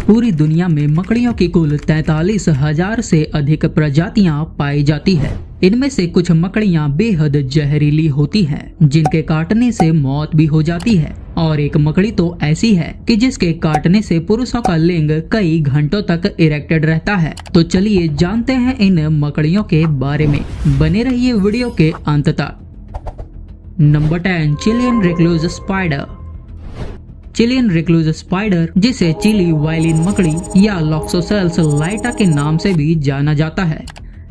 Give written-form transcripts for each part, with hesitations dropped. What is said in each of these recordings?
पूरी दुनिया में मकड़ियों की कुल 43,000 से अधिक प्रजातियां पाई जाती है। इनमें से कुछ मकड़ियां बेहद जहरीली होती हैं, जिनके काटने से मौत भी हो जाती है, और एक मकड़ी तो ऐसी है कि जिसके काटने से पुरुषों का लिंग कई घंटों तक इरेक्टेड रहता है। तो चलिए जानते हैं इन मकड़ियों के बारे में। बने रहिए वीडियो के अंत तक। Number 10, Chilean recluse spider. Chilean recluse spider, जिसे चिली वायलिन मकड़ी या लॉक्सोसेल्स लाइटा के नाम से भी जाना जाता है,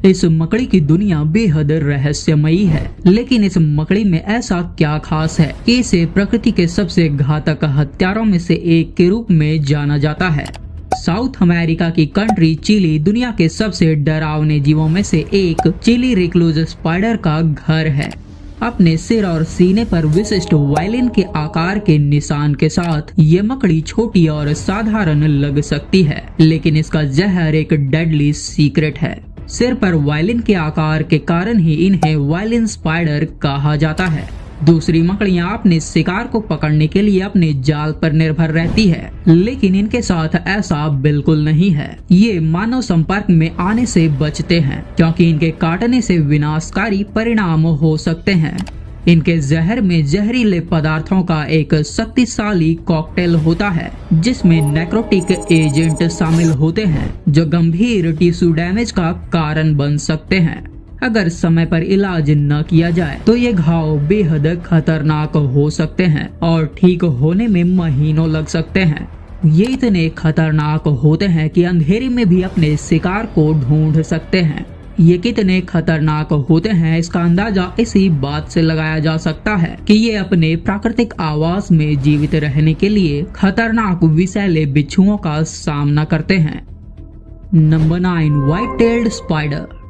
इस मकड़ी की दुनिया बेहद रहस्यमयी है। लेकिन इस मकड़ी में ऐसा क्या खास है कि इसे प्रकृति के सबसे घातक हत्यारों में से एक के रूप में जाना जाता है। साउथ अमेरिका की कंट्री चिली दुनिया के सबसे डरावने जीवों में से एक चिली रिक्लूज स्पाइडर का घर है। अपने सिर और सीने पर विशिष्ट वायलिन के आकार के निशान के साथ ये मकड़ी छोटी और साधारण लग सकती है, लेकिन इसका जहर एक डेडली सीक्रेट है। सिर पर वायलिन के आकार के कारण ही इन्हें वायलिन स्पाइडर कहा जाता है। दूसरी मकड़ियां अपने शिकार को पकड़ने के लिए अपने जाल पर निर्भर रहती है, लेकिन इनके साथ ऐसा बिल्कुल नहीं है। ये मानव संपर्क में आने से बचते हैं, क्योंकि इनके काटने से विनाशकारी परिणाम हो सकते हैं। इनके जहर में जहरीले पदार्थों का एक शक्तिशाली कॉकटेल होता है, जिसमें नेक्रोटिक एजेंट शामिल होते हैं, जो गंभीर टिश्यू डैमेज का कारण बन सकते हैं। अगर समय पर इलाज न किया जाए तो ये घाव बेहद खतरनाक हो सकते हैं और ठीक होने में महीनों लग सकते हैं। ये इतने खतरनाक होते हैं कि अंधेरे में भी अपने शिकार को ढूंढ सकते हैं। ये कितने खतरनाक होते हैं इसका अंदाजा इसी बात से लगाया जा सकता है कि ये अपने प्राकृतिक आवास में जीवित रहने के लिए खतरनाक विषैले बिच्छुओं का सामना करते हैं। Number 9, white tailed spider.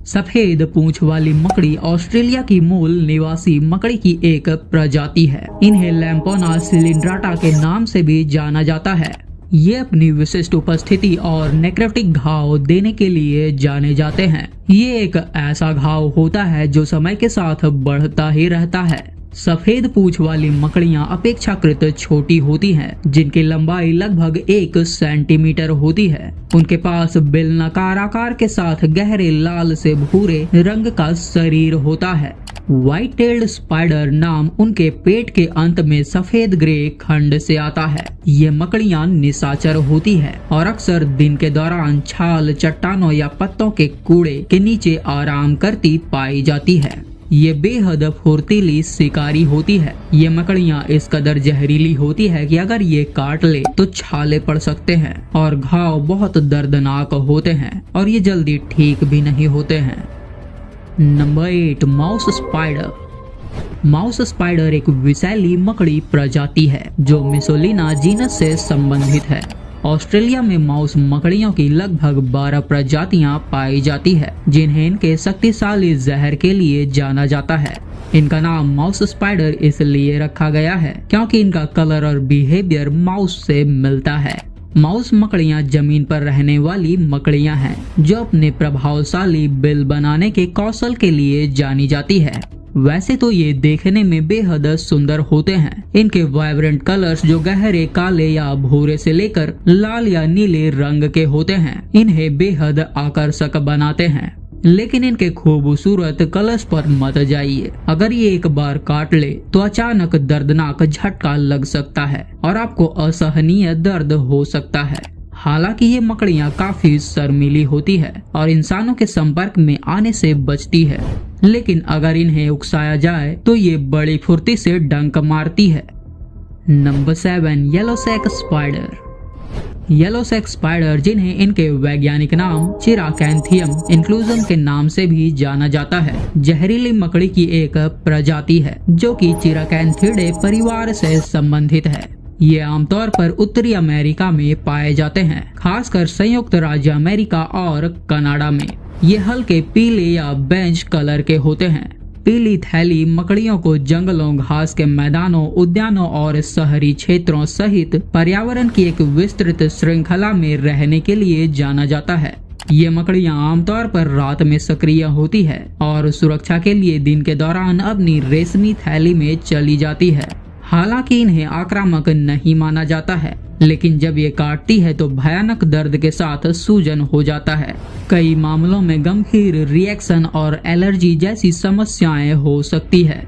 सफेद पूंछ वाली मकड़ी ऑस्ट्रेलिया की मूल निवासी मकड़ी की एक प्रजाति है। इन्हें लैम्पोना सिलिंड्राटा के नाम से भी जाना जाता है। ये अपनी विशिष्ट उपस्थिति और नेक्रोटिक घाव देने के लिए जाने जाते हैं। ये एक ऐसा घाव होता है जो समय के साथ बढ़ता ही रहता है। सफेद पूंछ वाली मकड़ियां अपेक्षाकृत छोटी होती हैं, जिनकी लंबाई लगभग 1 सेंटीमीटर होती है। उनके पास बेलनाकार आकार के साथ गहरे लाल से भूरे रंग का शरीर होता है। व्हाइट टेल्ड स्पाइडर नाम उनके पेट के अंत में सफेद ग्रे खंड से आता है। ये मकड़ियां निशाचर होती है और अक्सर दिन के दौरान छाल, चट्टानों या पत्तों के कूड़े के नीचे आराम करती पाई जाती है। ये बेहद फुर्तीली शिकारी होती है। ये मकड़ियां इस कदर जहरीली होती है कि अगर ये काट ले तो छाले पड़ सकते हैं और घाव बहुत दर्दनाक होते हैं और ये जल्दी ठीक भी नहीं होते हैं। Number 8, mouse spider. Mouse spider एक विषैली मकड़ी प्रजाति है जो मिसोलिना जीनस से संबंधित है। ऑस्ट्रेलिया में माउस मकड़ियों की लगभग 12 प्रजातियां पाई जाती है, जिन्हें इनके शक्तिशाली जहर के लिए जाना जाता है। इनका नाम माउस स्पाइडर इसलिए रखा गया है क्योंकि इनका कलर और बिहेवियर माउस से मिलता है। माउस मकड़ियां जमीन पर रहने वाली मकड़ियां हैं जो अपने प्रभावशाली बिल बनाने के कौशल के लिए जानी जाती है। वैसे तो ये देखने में बेहद सुंदर होते हैं। इनके वाइब्रेंट कलर्स जो गहरे काले या भूरे से लेकर लाल या नीले रंग के होते हैं, इन्हें बेहद आकर्षक बनाते हैं। लेकिन इनके खूबसूरत कलर्स पर मत जाइए। अगर ये एक बार काट ले तो अचानक दर्दनाक झटका लग सकता है और आपको असहनीय दर्द हो सकता है। हालांकि ये मकड़ियां काफी शर्मीली होती है और इंसानों के संपर्क में आने से बचती है, लेकिन अगर इन्हें उकसाया जाए तो ये बड़ी फुर्ती से डंक मारती है। Number 7, yellow sac spider. Yellow sac spider, जिन्हें इनके वैज्ञानिक नाम चिराकैंथियम इंक्लूजम के नाम से भी जाना जाता है, जहरीली मकड़ी की एक प्रजाति है जो कि चिराकैंथिडे परिवार से संबंधित है। ये आमतौर पर उत्तरी अमेरिका में पाए जाते हैं, खासकर संयुक्त राज्य अमेरिका और कनाडा में। ये हल्के पीले या बेंच कलर के होते हैं। पीली थैली मकड़ियों को जंगलों, घास के मैदानों, उद्यानों और शहरी क्षेत्रों सहित पर्यावरण की एक विस्तृत श्रृंखला में रहने के लिए जाना जाता है। ये मकड़ियां आमतौर पर रात में सक्रिय होती है और सुरक्षा के लिए दिन के दौरान अपनी रेशमी थैली में चली जाती है। हालांकि इन्हें आक्रामक नहीं माना जाता है। लेकिन जब ये काटती है तो भयानक दर्द के साथ सूजन हो जाता है। कई मामलों में गंभीर रिएक्शन और एलर्जी जैसी समस्याएं हो सकती है।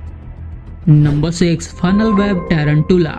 Number 6, funnel web tarantula.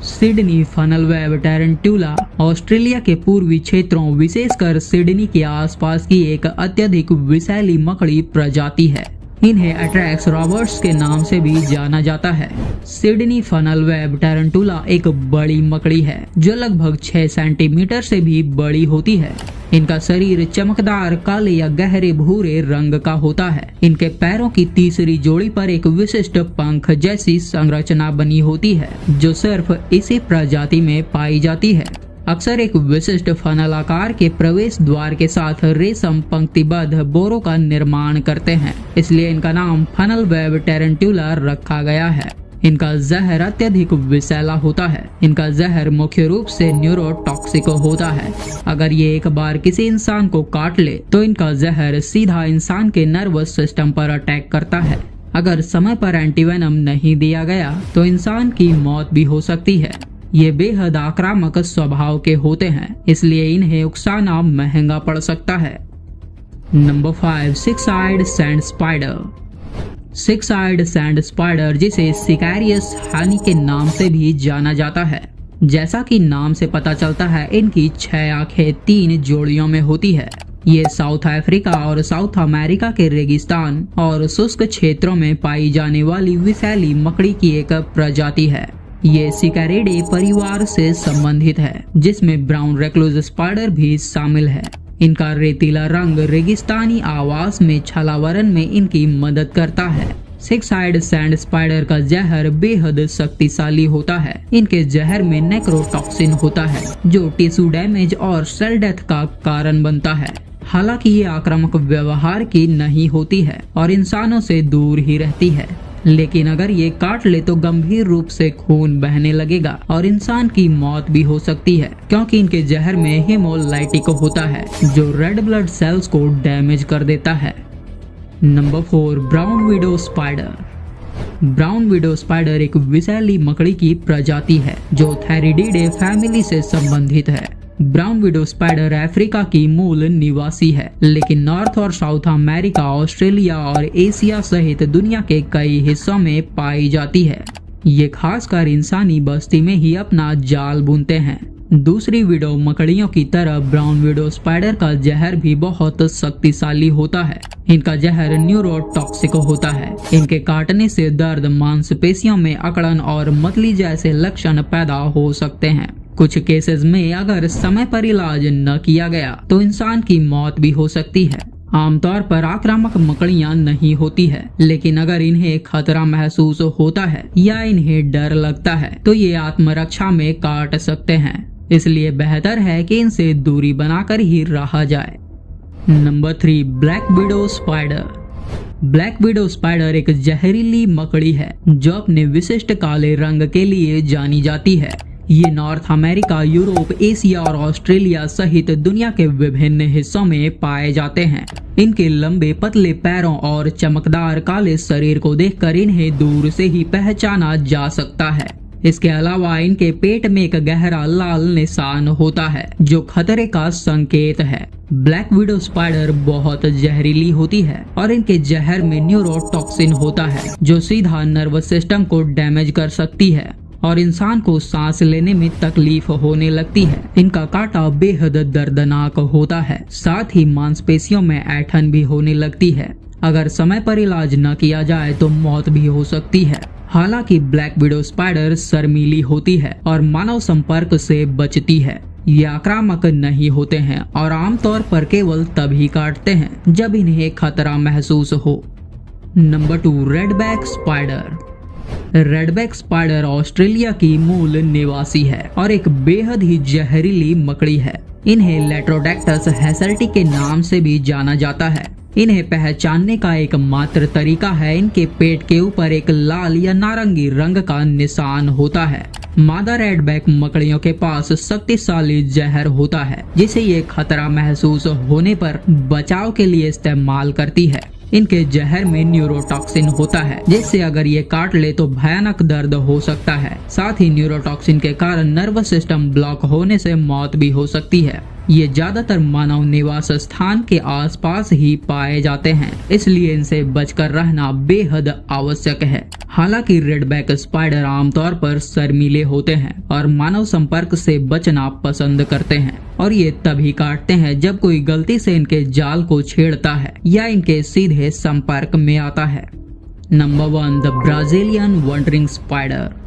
Sydney funnel web tarantula Australia के पूर्वी क्षेत्रों विशेषकर सिडनी के आसपास की एक अत्यधिक विषैली मकड़ी प्रजाति है। इन्हें अट्रैक्स रॉबर्ट्स के नाम से भी जाना जाता है। सिडनी फनल वेब टैरेंटुला एक बड़ी मकड़ी है जो लगभग 6 सेंटीमीटर से भी बड़ी होती है। इनका शरीर चमकदार काले या गहरे भूरे रंग का होता है। इनके पैरों की तीसरी जोड़ी पर एक विशिष्ट पंख जैसी संरचना बनी होती है जो सिर्फ इसी प्रजाति में पाई जाती है। अक्सर एक विशिष्ट फनल आकार के प्रवेश द्वार के साथ रेशम पंक्तिबद्ध बोरों का निर्माण करते हैं, इसलिए इनका नाम फनल वेब टैरेंटुला रखा गया है। इनका जहर अत्यधिक विषैला होता है। इनका जहर मुख्य रूप से न्यूरोटॉक्सिक होता है। अगर ये एक बार किसी इंसान को काट ले तो इनका जहर सीधा इंसान के नर्वस सिस्टम पर अटैक करता है। अगर समय पर एंटीवेनम नहीं दिया गया तो इंसान की मौत भी हो सकती है। ये बेहद आक्रामक स्वभाव के होते हैं, इसलिए इन्हें उकसाना महंगा पड़ सकता है। नंबर 5, सिक्स आइड सैंड स्पाइडर। सिक्स आइड सैंड स्पाइडर, जिसे सिकैरियस हानी के नाम से भी जाना जाता है, जैसा कि नाम से पता चलता है इनकी 6 आंखें 3 जोड़ियों में होती है। ये साउथ अफ्रीका और साउथ अमेरिका के रेगिस्तान और शुष्क क्षेत्रों में पाई जाने वाली विषैली मकड़ी की एक प्रजाति है। ये सिकैरिडे परिवार से संबंधित है, जिसमें ब्राउन रेक्लूज स्पाइडर भी शामिल है। इनका रेतीला रंग रेगिस्तानी आवास में छलावरण में इनकी मदद करता है। सिक्स आइड सैंड स्पाइडर का जहर बेहद शक्तिशाली होता है। इनके जहर में नेक्रोटॉक्सिन होता है जो टिश्यू डैमेज और सेल डेथ का कारण बनता है। हालांकि ये आक्रामक व्यवहार की नहीं होती है और इंसानों से दूर ही रहती है, लेकिन अगर ये काट ले तो गंभीर रूप से खून बहने लगेगा और इंसान की मौत भी हो सकती है, क्योंकि इनके जहर में हेमोलाइटिक होता है जो रेड ब्लड सेल्स को डैमेज कर देता है। Number 4, brown widow spider. Brown widow spider एक विषैली मकड़ी की प्रजाति है जो थेरिडीडे फैमिली से संबंधित है। ब्राउन विडो स्पाइडर अफ्रीका की मूल निवासी है, लेकिन नॉर्थ और साउथ अमेरिका, ऑस्ट्रेलिया और एशिया सहित दुनिया के कई हिस्सों में पाई जाती है। ये खासकर इंसानी बस्ती में ही अपना जाल बुनते हैं। दूसरी विडो मकड़ियों की तरह ब्राउन विडो स्पाइडर का जहर भी बहुत शक्तिशाली होता है। इनका जहर न्यूरोटॉक्सिक होता है। इनके काटने से दर्द, मांसपेशियों में अकड़न और मतली जैसे लक्षण पैदा हो सकते हैं। कुछ केसेस में अगर समय पर इलाज न किया गया तो इंसान की मौत भी हो सकती है। आमतौर पर आक्रामक मकड़ियां नहीं होती है, लेकिन अगर इन्हें खतरा महसूस होता है या इन्हें डर लगता है तो ये आत्मरक्षा में काट सकते हैं। इसलिए बेहतर है कि इनसे दूरी बनाकर ही रहा जाए। Number 3, black widow spider. Black widow spider एक जहरीली मकड़ी है जो अपने विशिष्ट काले रंग के लिए जानी जाती है। ये नॉर्थ अमेरिका, यूरोप, एशिया और ऑस्ट्रेलिया सहित दुनिया के विभिन्न हिस्सों में पाए जाते हैं। इनके लंबे पतले पैरों और चमकदार काले शरीर को देखकर इन्हें दूर से ही पहचाना जा सकता है। इसके अलावा इनके पेट में एक गहरा लाल निशान होता है जो खतरे का संकेत है। ब्लैक विडो स्पाइडर बहुत जहरीली होती है और इनके जहर में न्यूरोटॉक्सिन होता है जो सीधा नर्वस सिस्टम को डैमेज कर सकती है और इंसान को सांस लेने में तकलीफ होने लगती है। इनका काटा बेहद दर्दनाक होता है, साथ ही मांसपेशियों में ऐंठन भी होने लगती है। अगर समय पर इलाज न किया जाए तो मौत भी हो सकती है। हालांकि ब्लैक विडो स्पाइडर शर्मीली होती है और मानव संपर्क से बचती है। ये आक्रामक नहीं होते हैं और आमतौर पर केवल तभी काटते हैं जब इन्हें खतरा महसूस हो। Number 2, redback spider. Redback spider Australia की मूल निवासी है और एक बेहद ही जहरीली मकड़ी है। इन्हें लेट्रोडैक्टस हैसल्टी के नाम से भी जाना जाता है। इन्हें पहचानने का एकमात्र तरीका है इनके पेट के ऊपर एक लाल या नारंगी रंग का निशान होता है। मादा रेडबैक मकड़ियों के पास शक्तिशाली जहर होता है जिसे ये खतरा महसूस होने पर बचाव के लिए इस्तेमाल करती है। इनके जहर में न्यूरोटॉक्सिन होता है जिससे अगर ये काट ले तो भयानक दर्द हो सकता है। साथ ही न्यूरोटॉक्सिन के कारण नर्वस सिस्टम ब्लॉक होने से मौत भी हो सकती है। ये ज्यादातर मानव निवास स्थान के आसपास ही पाए जाते हैं, इसलिए इनसे बचकर रहना बेहद आवश्यक है। हालांकि रेडबैक स्पाइडर आमतौर पर शर्मीले होते हैं और मानव संपर्क से बचना पसंद करते हैं और ये तभी काटते हैं जब कोई गलती से इनके जाल को छेड़ता है या इनके सीधे संपर्क में आता है। Number 1, the Brazilian wondering spider.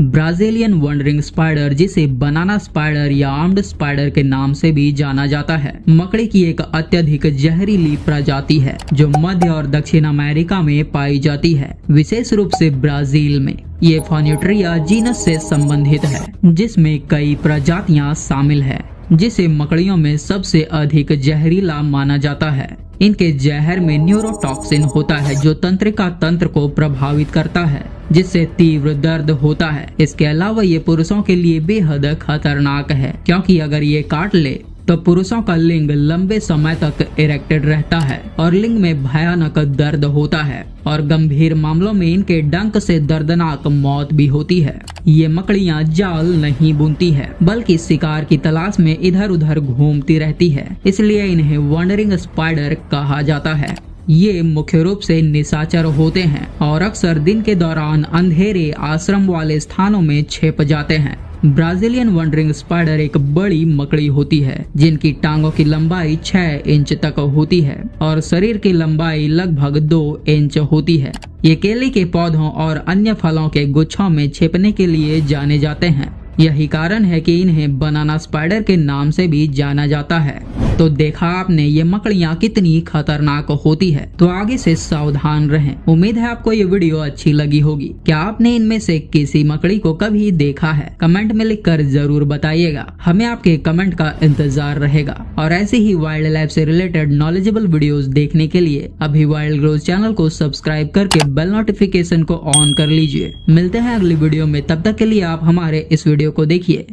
Brazilian wondering spider, जिसे बनाना स्पाइडर या आर्म्ड स्पाइडर के नाम से भी जाना जाता है, मकड़ी की एक अत्यधिक जहरीली प्रजाति है जो मध्य और दक्षिण अमेरिका में पाई जाती है, विशेष रूप से ब्राजील में। ये फोन्यूट्रिया जीनस से संबंधित है जिसमें कई प्रजातियां शामिल है, जिसे मकड़ियों में सबसे अधिक जहरीला माना जाता है। इनके जहर में न्यूरोटॉक्सिन होता है जो तंत्रिका तंत्र को प्रभावित करता है जिससे तीव्र दर्द होता है। इसके अलावा ये पुरुषों के लिए बेहद खतरनाक है क्योंकि अगर ये काट ले तो पुरुषों का लिंग लंबे समय तक इरेक्टेड रहता है और लिंग में भयानक दर्द होता है और गंभीर मामलों में इनके डंक से दर्दनाक मौत भी होती है। ये मकड़ियां जाल नहीं बुनती है बल्कि शिकार की तलाश में इधर उधर घूमती रहती है, इसलिए इन्हें वंडरिंग स्पाइडर कहा जाता है। ये मुख्य रूप से निशाचर होते हैं और अक्सर दिन के दौरान अंधेरे आश्रम वाले स्थानों में छिप जाते हैं। ब्राजीलियन वंडरिंग स्पाइडर एक बड़ी मकड़ी होती है जिनकी टांगों की लंबाई 6 इंच तक होती है और शरीर की लंबाई लगभग 2 इंच होती है। ये केले के पौधों और अन्य फलों के गुच्छों में छिपने के लिए जाने जाते हैं। यही कारण है कि इन्हें बनाना स्पाइडर के नाम से भी जाना जाता है। तो देखा आपने ये मकड़ियां कितनी खतरनाक होती है, तो आगे से सावधान रहें। उम्मीद है आपको ये वीडियो अच्छी लगी होगी। क्या आपने इनमें से किसी मकड़ी को कभी देखा है? कमेंट में लिखकर जरूर बताइएगा, हमें आपके कमेंट का इंतजार रहेगा। और ऐसे ही वाइल्ड लाइफ से रिलेटेड नॉलेजेबल वीडियोस देखने के लिए अभी वाइल्ड ग्रोज चैनल को सब्सक्राइब करके बेल नोटिफिकेशन को ऑन कर लीजिए। मिलते हैं अगली वीडियो में, तब तक के लिए आप हमारे इस वीडियो को देखिए।